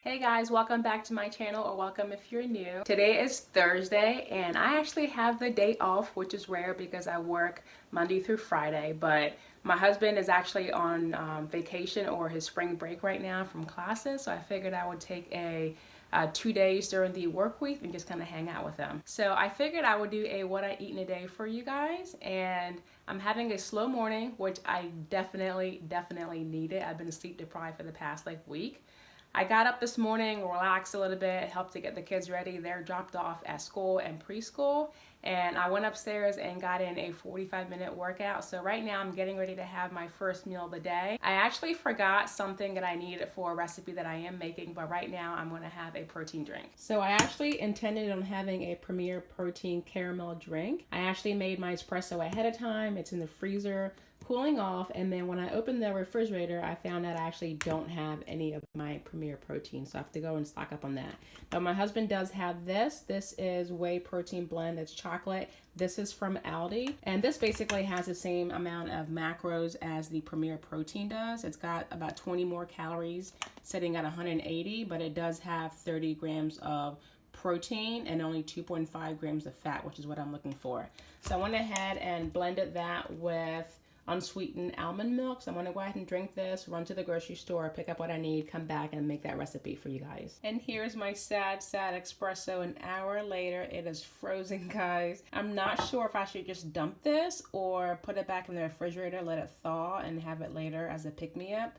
Hey guys, welcome back to my channel, or welcome if you're new. Today is Thursday and I actually have the day off, which is rare because I work Monday through Friday, but my husband is actually on vacation or his spring break right now from classes, so I figured I would take 2 days during the work week and just kind of hang out with them. So I figured I would do a what I eat in a day for you guys, and I'm having a slow morning, which I definitely needed. I've been sleep deprived for the past week. I got up this morning, relaxed a little bit, helped to get the kids ready. They're dropped off at school and preschool, and I went upstairs and got in a 45-minute workout. So right now I'm getting ready to have my first meal of the day. I actually forgot something that I needed for a recipe that I am making, but right now I'm going to have a protein drink. So I actually intended on having a Premier Protein caramel drink. I actually made my espresso ahead of time. It's in the freezer, cooling off, and then when I opened the refrigerator, I found that I actually don't have any of my Premier Protein, so I have to go and stock up on that. But my husband does have this. This is whey protein blend. It's chocolate. This is from Aldi, and this basically has the same amount of macros as the Premier Protein does. It's got about 20 more calories, sitting at 180, but it does have 30 grams of protein and only 2.5 grams of fat, which is what I'm looking for. So I went ahead and blended that with unsweetened almond milk. So I'm gonna go ahead and drink this, run to the grocery store, pick up what I need, come back and make that recipe for you guys. And here's my sad espresso an hour later. It is frozen, guys. I'm not sure if I should just dump this or put it back in the refrigerator, let it thaw, and have it later as a pick-me-up.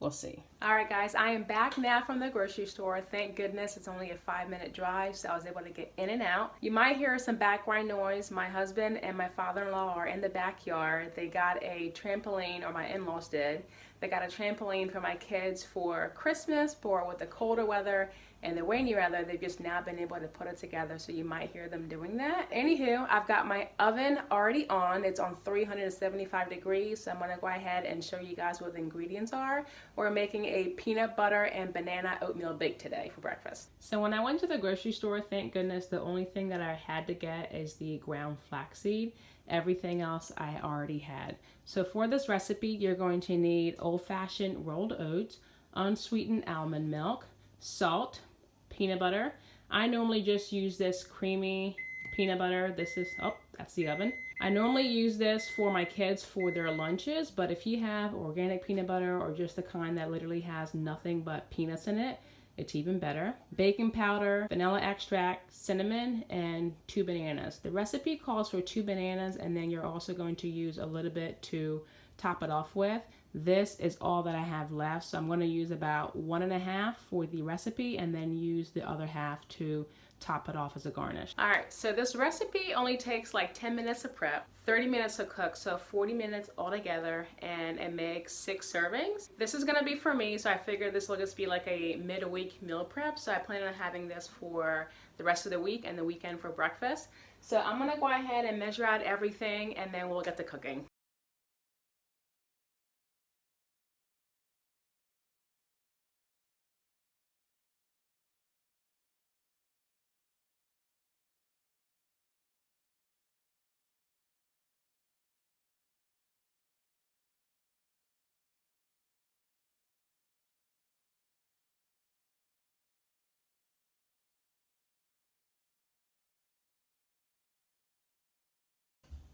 We'll see. All right, guys, I am back now from the grocery store. Thank goodness it's only a 5-minute drive, so I was able to get in and out. You might hear some background noise. My husband and my father-in-law are in the backyard. They got a trampoline, or my in-laws did. They got a trampoline for my kids for Christmas, for with the colder weather and the rainy weather. They've just now been able to put it together, so you might hear them doing that. Anywho, I've got my oven already on. It's on 375 degrees, so I'm gonna go ahead and show you guys what the ingredients are. We're making a peanut butter and banana oatmeal bake today for breakfast. So when I went to the grocery store, thank goodness, the only thing that I had to get is the ground flaxseed. Everything else I already had. So for this recipe, you're going to need old-fashioned rolled oats, unsweetened almond milk, salt, peanut butter. I normally just use this creamy peanut butter. This is, oh, that's the oven. I normally use this for my kids for their lunches, but if you have organic peanut butter or just the kind that literally has nothing but peanuts in it, it's even better. Baking powder, vanilla extract, cinnamon, and 2 bananas. The recipe calls for 2 bananas, and then you're also going to use a little bit to top it off with. This is all that I have left, so I'm going to use about 1.5 for the recipe and then use the other half to top it off as a garnish. All right, so this recipe only takes like 10 minutes to prep, 30 minutes to cook, so 40 minutes altogether, and it makes 6 servings. This is gonna be for me, so I figured this will just be like a midweek meal prep, so I plan on having this for the rest of the week and the weekend for breakfast. So I'm gonna go ahead and measure out everything, and then we'll get to cooking.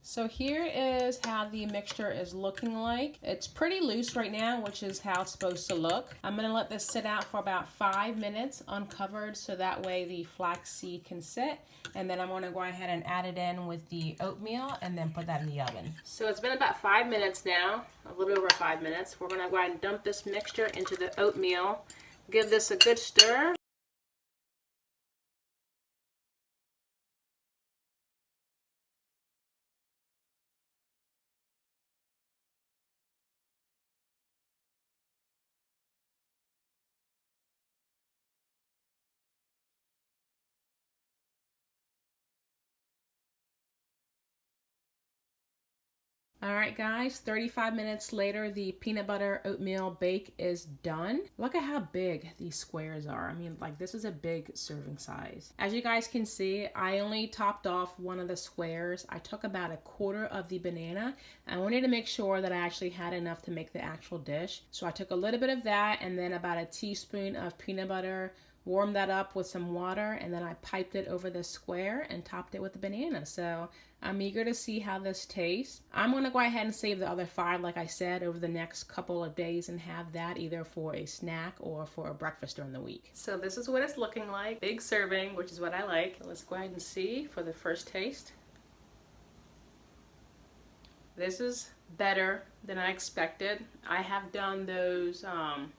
So here is how the mixture is looking like. It's pretty loose right now, which is how it's supposed to look. I'm gonna let this sit out for about 5 minutes uncovered, so that way the flaxseed can sit. And then I'm gonna go ahead and add it in with the oatmeal and then put that in the oven. So it's been about 5 minutes now, a little over 5 minutes. We're gonna go ahead and dump this mixture into the oatmeal. Give this a good stir. All right, guys, 35 minutes later, the peanut butter oatmeal bake is done. Look at how big these squares are. I mean, like, this is a big serving size. As you guys can see, I only topped off one of the squares. I took about a quarter of the banana. I wanted to make sure that I actually had enough to make the actual dish. So I took a little bit of that and then about a teaspoon of peanut butter, warmed that up with some water, and then I piped it over the square and topped it with the banana. So I'm eager to see how this tastes. I'm gonna go ahead and save the other 5, like I said, over the next couple of days and have that either for a snack or for a breakfast during the week. So this is what it's looking like. Big serving, which is what I like. Let's go ahead and see for the first taste. This is better than I expected. I have done those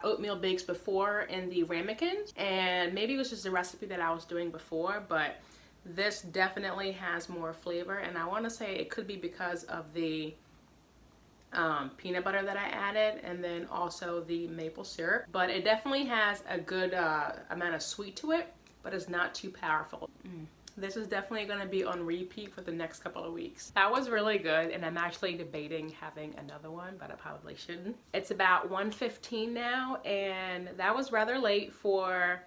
oatmeal bakes before in the ramekins, and maybe it was just a recipe that I was doing before, but this definitely has more flavor, and I want to say it could be because of the peanut butter that I added and then also the maple syrup, but it definitely has a good amount of sweet to it, but it's not too powerful. This is definitely going to be on repeat for the next couple of weeks. That was really good, and I'm actually debating having another one, but I probably shouldn't. It's about 1:15 now, and that was rather late for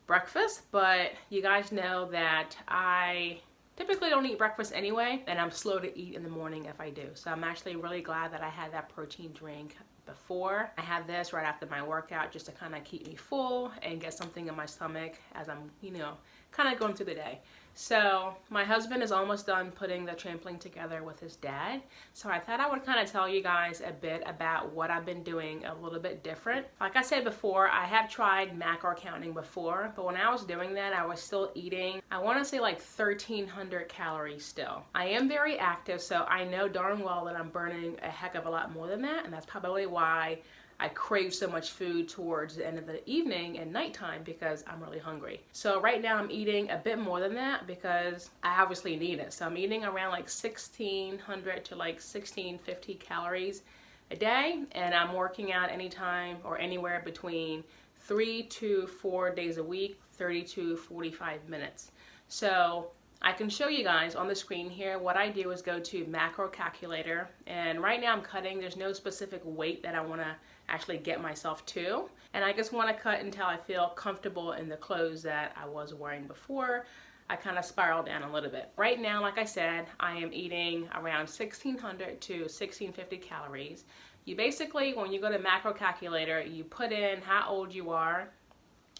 breakfast, but you guys know that I typically don't eat breakfast anyway, and I'm slow to eat in the morning if I do. So I'm actually really glad that I had that protein drink before. I had this right after my workout just to kind of keep me full and get something in my stomach as I'm, kind of going through the day. So my husband is almost done putting the trampoline together with his dad. So I thought I would kind of tell you guys a bit about what I've been doing a little bit different. Like I said before, I have tried macro counting before, but when I was doing that, I was still eating, I want to say like 1,300 calories still. I am very active, so I know darn well that I'm burning a heck of a lot more than that, and that's probably why I crave so much food towards the end of the evening and nighttime, because I'm really hungry. So right now I'm eating a bit more than that because I obviously need it. So I'm eating around like 1,600 to like 1,650 calories a day, and I'm working out anytime or anywhere between 3 to 4 days a week, 30 to 45 minutes. So I can show you guys on the screen here. What I do is go to macro calculator, and right now I'm cutting. There's no specific weight that I want to actually get myself to, and I just want to cut until I feel comfortable in the clothes that I was wearing before I kind of spiral down a little bit. Right now, like I said, I am eating around 1,600 to 1,650 calories. You basically, when you go to macro calculator, you put in how old you are,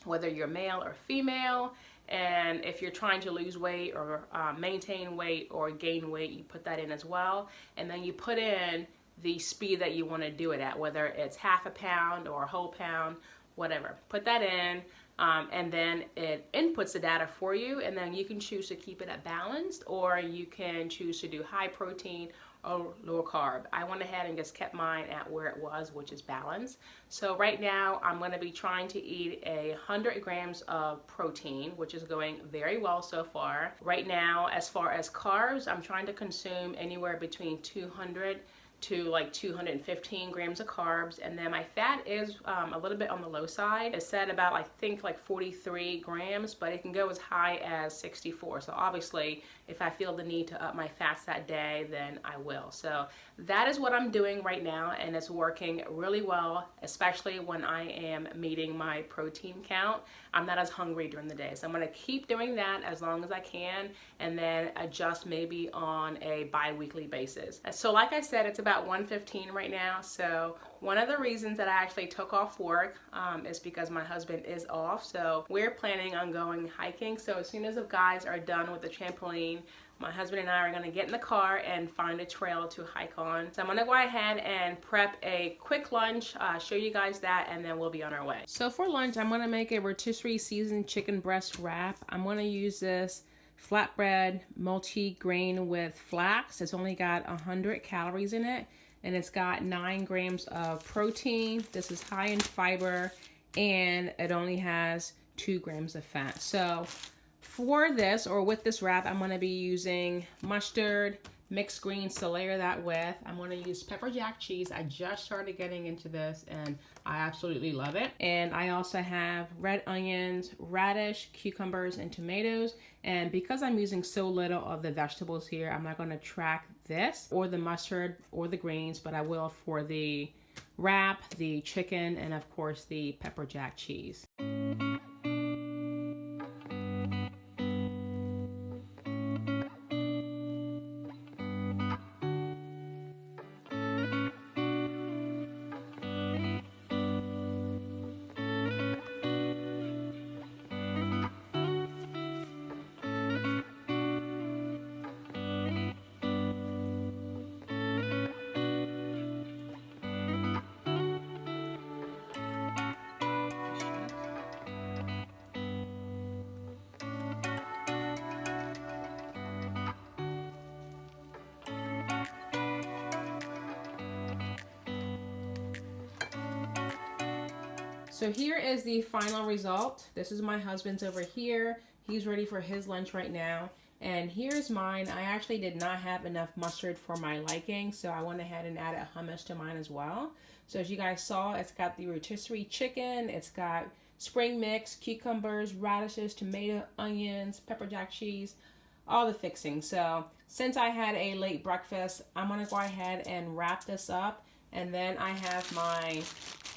whether you're male or female, and if you're trying to lose weight or maintain weight or gain weight, you put that in as well. And then you put in the speed that you want to do it at, whether it's half a pound or a whole pound, whatever. Put that in, and then it inputs the data for you, and then you can choose to keep it at balanced, or you can choose to do high protein or low carb. I went ahead and just kept mine at where it was, which is balanced. So right now I'm going to be trying to eat 100 grams of protein, which is going very well so far. Right now, as far as carbs, I'm trying to consume anywhere between 200 to like 215 grams of carbs, and then my fat is a little bit on the low side. It's at about, I think, like 43 grams, but it can go as high as 64. So obviously, if I feel the need to up my fats that day, then I will. So that is what I'm doing right now, and it's working really well, especially when I am meeting my protein count. I'm not as hungry during the day, so I'm going to keep doing that as long as I can, and then adjust maybe on a bi-weekly basis. So like I said, it's about 1:15 right now. So one of the reasons that I actually took off work is because my husband is off. So we're planning on going hiking. So as soon as the guys are done with the trampoline, my husband and I are going to get in the car and find a trail to hike on. So I'm going to go ahead and prep a quick lunch, show you guys that, and then we'll be on our way. So for lunch, I'm going to make a rotisserie seasoned chicken breast wrap. I'm going to use this flatbread multi-grain with flax. It's only got 100 calories in it, and it's got 9 grams of protein. This is high in fiber, and it only has 2 grams of fat. So for this, or with this wrap, I'm going to be using mustard, mixed greens to layer that with. I'm going to use pepper jack cheese. I just started getting into this and I absolutely love it. And I also have red onions, radish, cucumbers, and tomatoes. And because I'm using so little of the vegetables here, I'm not going to track this or the mustard or the greens, but I will for the wrap, the chicken, and of course the pepper jack cheese. So here is the final result. This is my husband's over here. He's ready for his lunch right now. And here's mine. I actually did not have enough mustard for my liking, so I went ahead and added hummus to mine as well. So as you guys saw, it's got the rotisserie chicken, it's got spring mix, cucumbers, radishes, tomato, onions, pepper jack cheese, all the fixings. So since I had a late breakfast, I'm gonna go ahead and wrap this up. And then I have my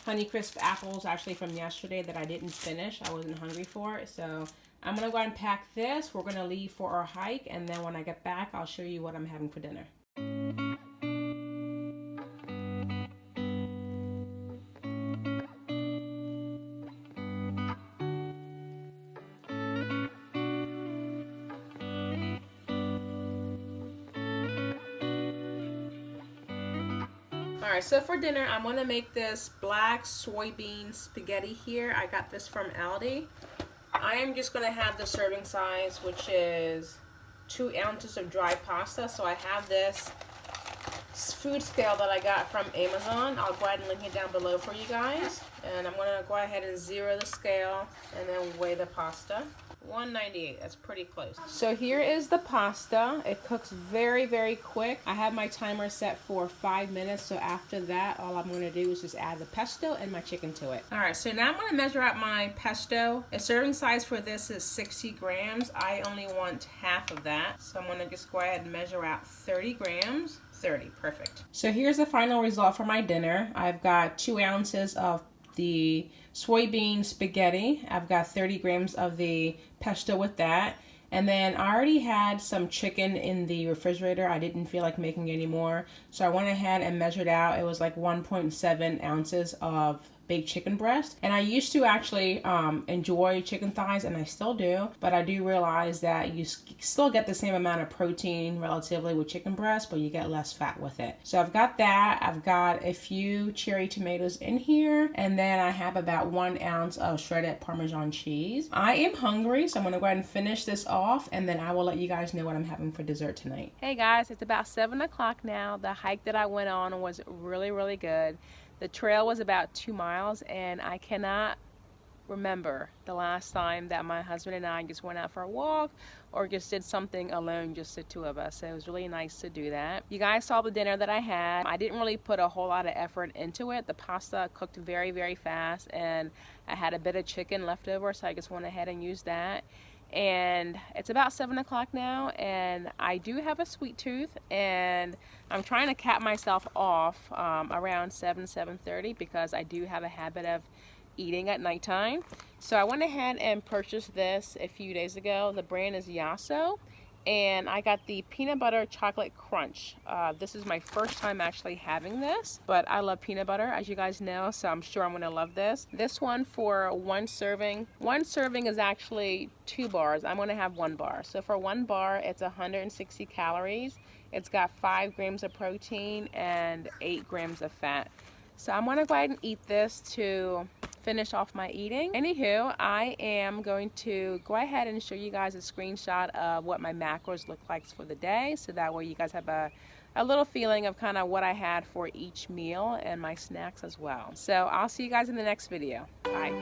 Honeycrisp apples actually from yesterday that I didn't finish. I wasn't hungry for it. So I'm going to go ahead and pack this. We're going to leave for our hike. And then when I get back, I'll show you what I'm having for dinner. Alright, so for dinner, I'm going to make this black soybean spaghetti here. I got this from Aldi. I am just going to have the serving size, which is 2 ounces of dry pasta. So I have this food scale that I got from Amazon. I'll go ahead and link it down below for you guys. And I'm going to go ahead and zero the scale and then weigh the pasta. 198, that's pretty close. So here is the pasta. It cooks very, very quick. I have my timer set for 5 minutes. So after that, all I'm going to do is just add the pesto and my chicken to it. All right, so now I'm going to measure out my pesto. A serving size for this is 60 grams. I only want half of that. So I'm going to just go ahead and measure out 30 grams. 30, perfect. So here's the final result for my dinner. I've got 2 ounces of the soybean spaghetti. I've got 30 grams of the pesto with that. And then I already had some chicken in the refrigerator. I didn't feel like making any more. So I went ahead and measured out. It was like 1.7 ounces of baked chicken breast. And I used to actually enjoy chicken thighs, and I still do, but I do realize that you still get the same amount of protein relatively with chicken breast, but you get less fat with it. So I've got that. I've got a few cherry tomatoes in here, and then I have about 1 ounce of shredded Parmesan cheese. I am hungry, so I'm gonna go ahead and finish this off, and then I will let you guys know what I'm having for dessert tonight. Hey guys, it's about 7 o'clock now. The hike that I went on was really, really good. The trail was about 2 miles, and I cannot remember the last time that my husband and I just went out for a walk or just did something alone, just the two of us. So it was really nice to do that. You guys saw the dinner that I had. I didn't really put a whole lot of effort into it. The pasta cooked very, very fast, and I had a bit of chicken left over, so I just went ahead and used that. And it's about 7 o'clock now, and I do have a sweet tooth, and I'm trying to cap myself off around 7:30 because I do have a habit of eating at nighttime. So I went ahead and purchased this a few days ago. The brand is YOLO, and I got the peanut butter chocolate crunch. This is my first time actually having this, but I love peanut butter, as you guys know, so I'm sure I'm gonna love this. This one for one serving is actually 2 bars. I'm gonna have 1 bar. So for 1 bar, it's 160 calories. It's got 5 grams of protein and 8 grams of fat. So I'm gonna go ahead and eat this to finish off my eating. Anywho, I am going to go ahead and show you guys a screenshot of what my macros look like for the day, so that way you guys have a little feeling of kind of what I had for each meal and my snacks as well. So I'll see you guys in the next video. Bye.